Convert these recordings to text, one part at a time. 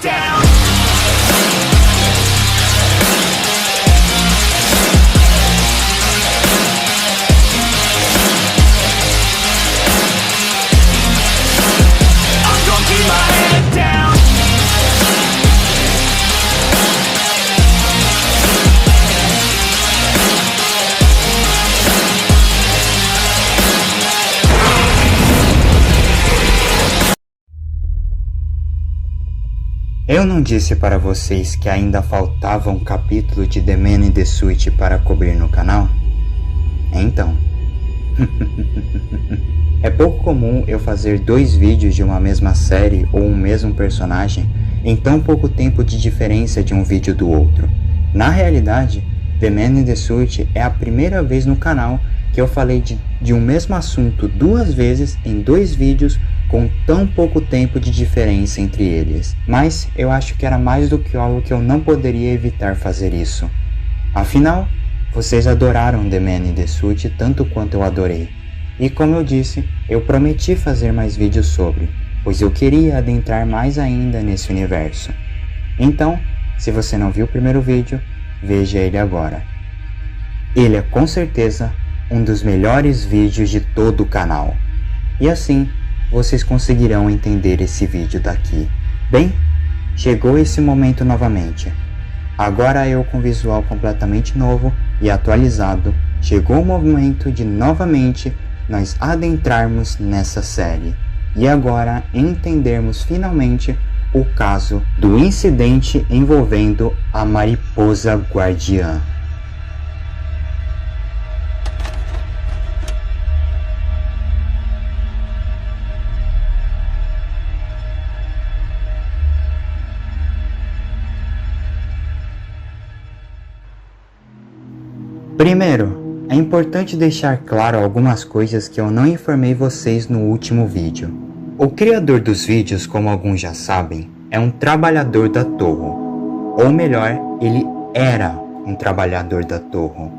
down. I'm gonna keep my head down. Eu não disse para vocês que ainda faltava um capítulo de The Man in the Suit para cobrir no canal? Então... É pouco comum eu fazer 2 vídeos de uma mesma série ou um mesmo personagem em tão pouco tempo de diferença de um vídeo do outro. Na realidade, The Man in the Suit é a primeira vez no canal que eu falei de um mesmo assunto 2 vezes em 2 vídeos com tão pouco tempo de diferença entre eles. Mas eu acho que era mais do que algo que eu não poderia evitar fazer isso. Afinal, vocês adoraram The Man in the Suit tanto quanto eu adorei. E como eu disse, eu prometi fazer mais vídeos sobre, pois eu queria adentrar mais ainda nesse universo. Então, se você não viu o primeiro vídeo, veja ele agora. Ele é com certeza um dos melhores vídeos de todo o canal. E assim, vocês conseguirão entender esse vídeo daqui. Bem, chegou esse momento novamente. Agora eu com visual completamente novo e atualizado, chegou o momento de novamente nós adentrarmos nessa série. E agora entendermos finalmente o caso do incidente envolvendo a Mariposa Guardiã. Primeiro, é importante deixar claro algumas coisas que eu não informei vocês no último vídeo. O criador dos vídeos, como alguns já sabem, é um trabalhador da Toho. Ou melhor, ele era um trabalhador da Toho.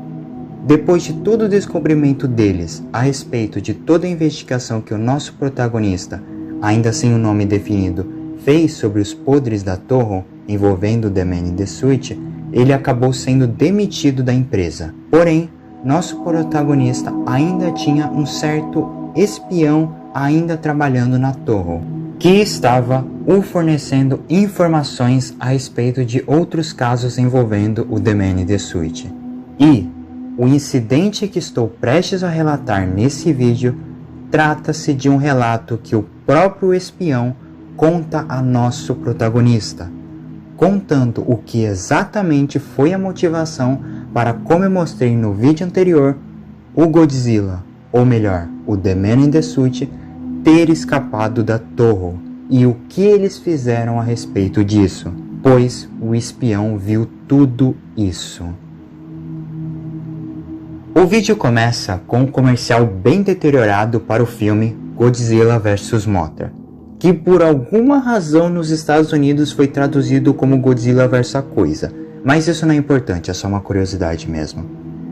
Depois de todo o descobrimento deles a respeito de toda a investigação que o nosso protagonista, ainda sem o nome definido, fez sobre os podres da Toho envolvendo The Man in the Suit, ele acabou sendo demitido da empresa. Porém, nosso protagonista ainda tinha um certo espião ainda trabalhando na Toho, que estava o fornecendo informações a respeito de outros casos envolvendo o The Man in the Suit. E o incidente que estou prestes a relatar nesse vídeo trata-se de um relato que o próprio espião conta a nosso protagonista, contando o que exatamente foi a motivação para, como eu mostrei no vídeo anterior, o Godzilla, ou melhor, o The Man in the Suit, ter escapado da Toho e o que eles fizeram a respeito disso, pois o espião viu tudo isso. O vídeo começa com um comercial bem deteriorado para o filme Godzilla vs Mothra, que por alguma razão nos Estados Unidos foi traduzido como Godzilla vs a Coisa, mas isso não é importante, é só uma curiosidade mesmo.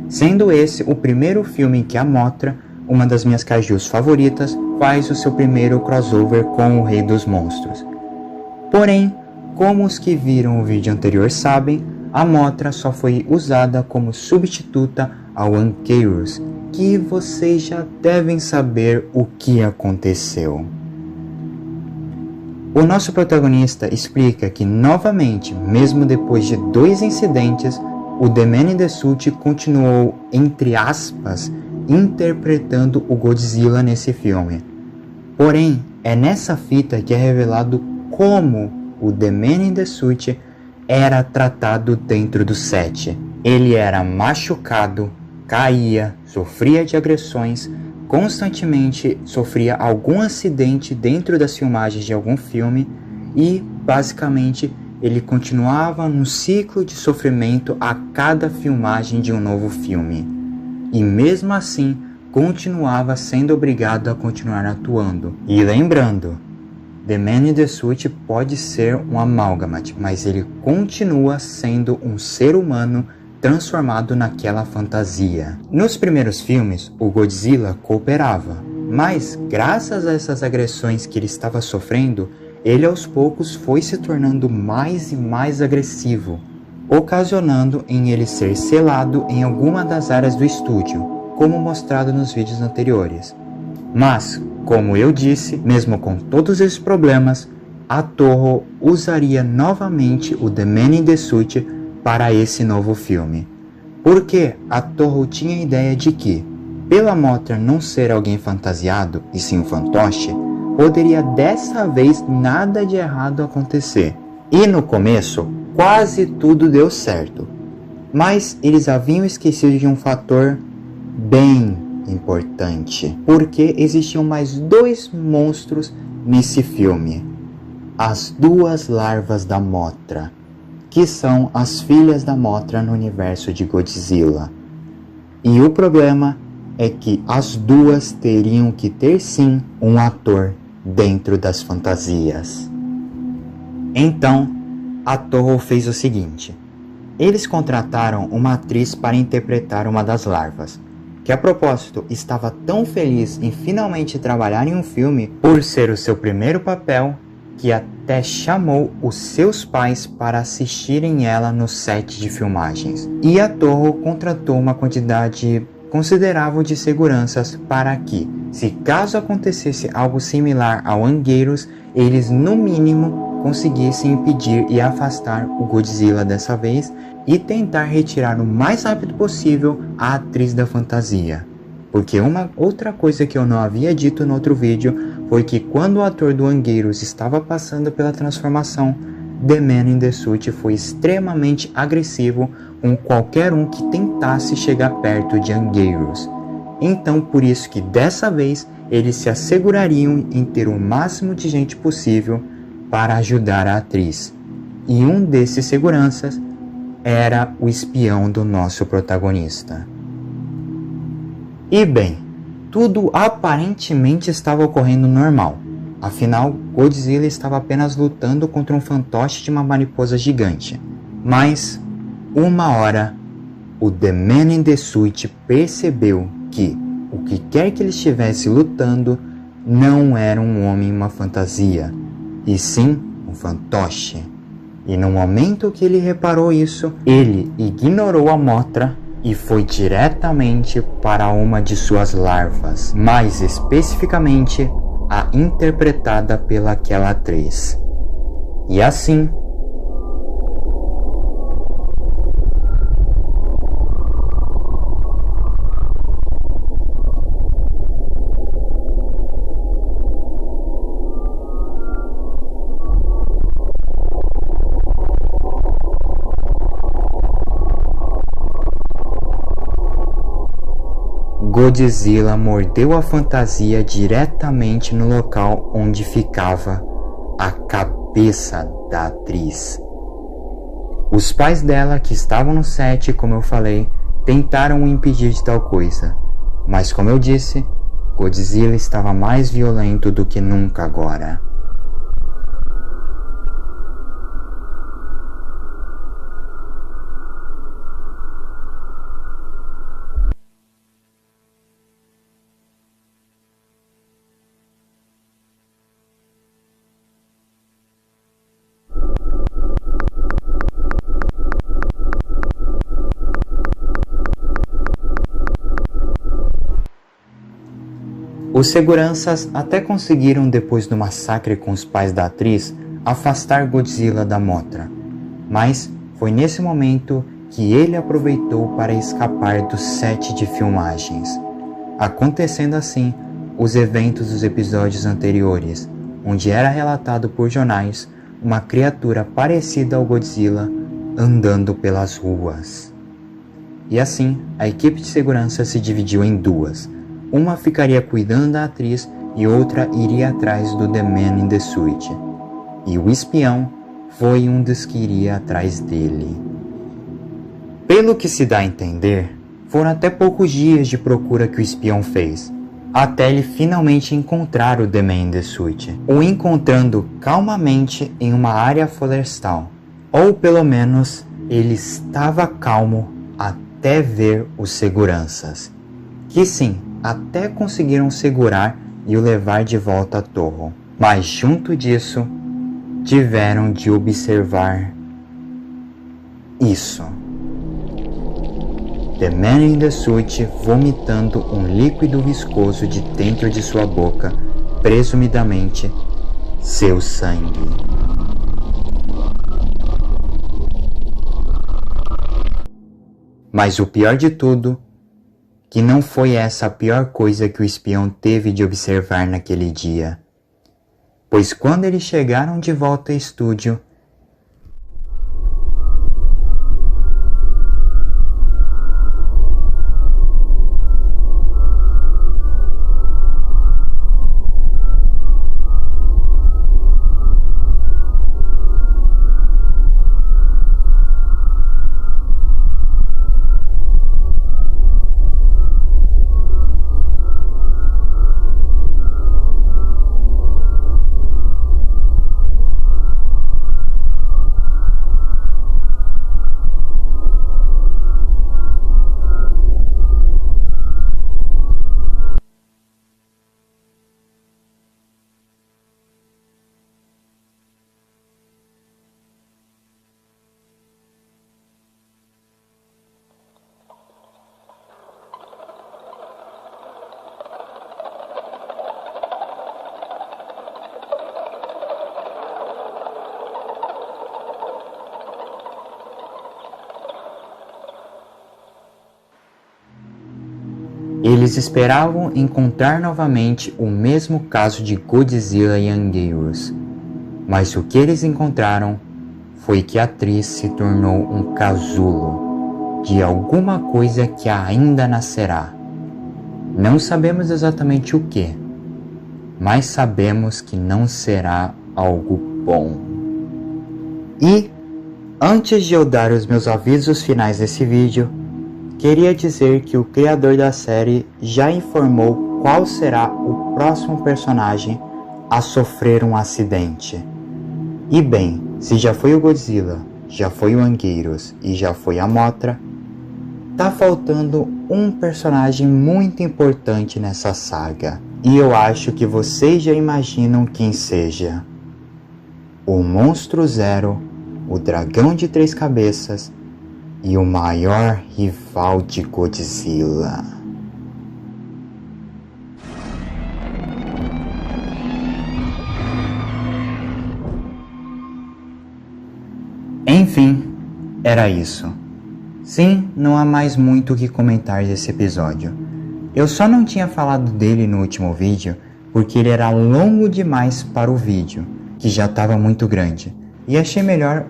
Sendo esse o primeiro filme em que a Mothra, uma das minhas kaijus favoritas, faz o seu primeiro crossover com o Rei dos Monstros. Porém, como os que viram o vídeo anterior sabem, a Mothra só foi usada como substituta ao Ankylos, que vocês já devem saber o que aconteceu. O nosso protagonista explica que novamente, mesmo depois de 2 incidentes, o The Man in the Suit continuou, entre aspas, interpretando o Godzilla nesse filme. Porém, é nessa fita que é revelado como o The Man in the Suit era tratado dentro do set. Ele era machucado, caía, sofria de agressões, constantemente sofria algum acidente dentro das filmagens de algum filme e, basicamente, ele continuava num ciclo de sofrimento a cada filmagem de um novo filme. E mesmo assim, continuava sendo obrigado a continuar atuando. E lembrando, The Man in the Suit pode ser um amálgama, mas ele continua sendo um ser humano transformado naquela fantasia. Nos primeiros filmes, o Godzilla cooperava, mas graças a essas agressões que ele estava sofrendo, ele aos poucos foi se tornando mais e mais agressivo, ocasionando em ele ser selado em alguma das áreas do estúdio, como mostrado nos vídeos anteriores. Mas, como eu disse, mesmo com todos esses problemas, a Toho usaria novamente o The Man in the Suit para esse novo filme. Porque a Toho tinha a ideia de que, pela Mothra não ser alguém fantasiado e sim um fantoche, poderia dessa vez nada de errado acontecer. E no começo, quase tudo deu certo. Mas eles haviam esquecido de um fator bem importante. Porque existiam mais 2 monstros nesse filme. As 2 larvas da Mothra, que são as filhas da Mothra no universo de Godzilla. E o problema é que as 2 teriam que ter sim um ator dentro das fantasias. Então, a Toho fez o seguinte: eles contrataram uma atriz para interpretar uma das larvas, que a propósito estava tão feliz em finalmente trabalhar em um filme por ser o seu primeiro papel, que até chamou os seus pais para assistirem ela no set de filmagens. E a Toho contratou uma quantidade considerável de seguranças para que, se caso acontecesse algo similar ao Anguirus, eles no mínimo conseguissem impedir e afastar o Godzilla dessa vez e tentar retirar o mais rápido possível a atriz da fantasia. Porque uma outra coisa que eu não havia dito no outro vídeo foi que quando o ator do Anguirus estava passando pela transformação, The Man in the Suit foi extremamente agressivo com qualquer um que tentasse chegar perto de Anguirus. Então por isso que dessa vez eles se assegurariam em ter o máximo de gente possível para ajudar a atriz. E um desses seguranças era o espião do nosso protagonista. E bem, tudo aparentemente estava ocorrendo normal. Afinal, Godzilla estava apenas lutando contra um fantoche de uma mariposa gigante. Mas, uma hora, o The Man in the Suit percebeu que o que quer que ele estivesse lutando não era um homem em uma fantasia, e sim um fantoche. E no momento que ele reparou isso, ele ignorou a Mothra e foi diretamente para uma de suas larvas, mais especificamente a interpretada pelaquela atriz. E assim, Godzilla mordeu a fantasia diretamente no local onde ficava a cabeça da atriz. Os pais dela, que estavam no set, como eu falei, tentaram o impedir de tal coisa, mas como eu disse, Godzilla estava mais violento do que nunca agora. Os seguranças até conseguiram, depois do massacre com os pais da atriz, afastar Godzilla da Mothra, mas foi nesse momento que ele aproveitou para escapar do set de filmagens, acontecendo assim os eventos dos episódios anteriores, onde era relatado por jornais uma criatura parecida ao Godzilla andando pelas ruas. E assim, a equipe de segurança se dividiu em 2. Uma ficaria cuidando da atriz e outra iria atrás do The Man in the Suit. E o espião foi um dos que iria atrás dele. Pelo que se dá a entender, foram até poucos dias de procura que o espião fez, até ele finalmente encontrar o The Man in the Suit, o encontrando calmamente em uma área florestal. Ou pelo menos, ele estava calmo até ver os seguranças, que sim, até conseguiram segurar e o levar de volta à Toho. Mas junto disso, tiveram de observar isso. The Man in the Suit vomitando um líquido viscoso de dentro de sua boca, presumidamente seu sangue. Mas o pior de tudo, que não foi essa a pior coisa que o espião teve de observar naquele dia. Pois quando eles chegaram de volta ao estúdio, eles esperavam encontrar novamente o mesmo caso de Godzilla e Anguirus, mas o que eles encontraram foi que a atriz se tornou um casulo de alguma coisa que ainda nascerá. Não sabemos exatamente o que, mas sabemos que não será algo bom. E, antes de eu dar os meus avisos finais desse vídeo, queria dizer que o criador da série já informou qual será o próximo personagem a sofrer um acidente. E bem, se já foi o Godzilla, já foi o Anguirus e já foi a Mothra, tá faltando um personagem muito importante nessa saga. E eu acho que vocês já imaginam quem seja. O Monstro Zero, o Dragão de 3 cabeças e o maior rival de Godzilla. Enfim, era isso. Sim, não há mais muito o que comentar desse episódio. Eu só não tinha falado dele no último vídeo porque ele era longo demais para o vídeo, que já estava muito grande, e achei melhor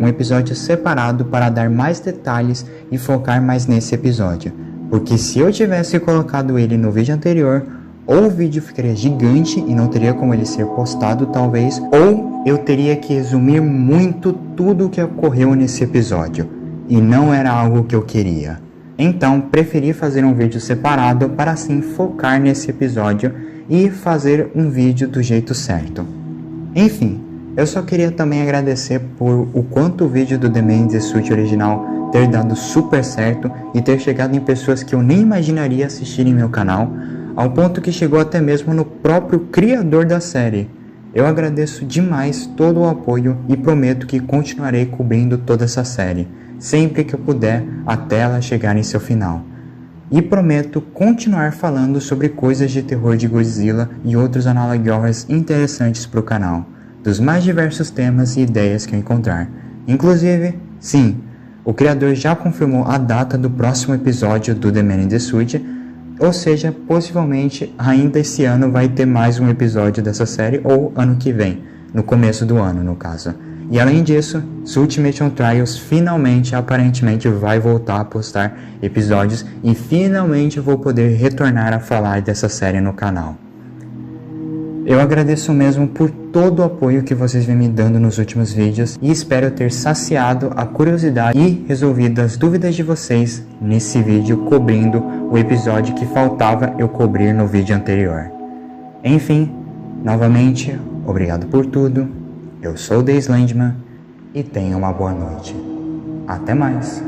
um episódio separado para dar mais detalhes e focar mais nesse episódio, porque se eu tivesse colocado ele no vídeo anterior, ou o vídeo ficaria gigante e não teria como ele ser postado talvez, ou eu teria que resumir muito tudo o que ocorreu nesse episódio, e não era algo que eu queria. Então preferi fazer um vídeo separado para assim focar nesse episódio e fazer um vídeo do jeito certo. Enfim, eu só queria também agradecer por o quanto o vídeo do The Man in the Suit original ter dado super certo e ter chegado em pessoas que eu nem imaginaria assistir em meu canal, ao ponto que chegou até mesmo no próprio criador da série. Eu agradeço demais todo o apoio e prometo que continuarei cobrindo toda essa série, sempre que eu puder até ela chegar em seu final. E prometo continuar falando sobre coisas de terror de Godzilla e outros Analog Horrors interessantes para o canal, dos mais diversos temas e ideias que eu encontrar. Inclusive, sim, o criador já confirmou a data do próximo episódio do The Man in the Suit, ou seja, possivelmente ainda esse ano vai ter mais um episódio dessa série, ou ano que vem, no começo do ano no caso. E além disso, Ultimation Trials finalmente, aparentemente, vai voltar a postar episódios e finalmente vou poder retornar a falar dessa série no canal. Eu agradeço mesmo por todo o apoio que vocês vêm me dando nos últimos vídeos e espero ter saciado a curiosidade e resolvido as dúvidas de vocês nesse vídeo cobrindo o episódio que faltava eu cobrir no vídeo anterior. Enfim, novamente, obrigado por tudo, eu sou o The Slenderman e tenha uma boa noite. Até mais!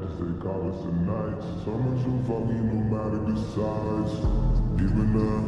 to stay callous at night. Summers of foggy nomadic decides. Keeping up,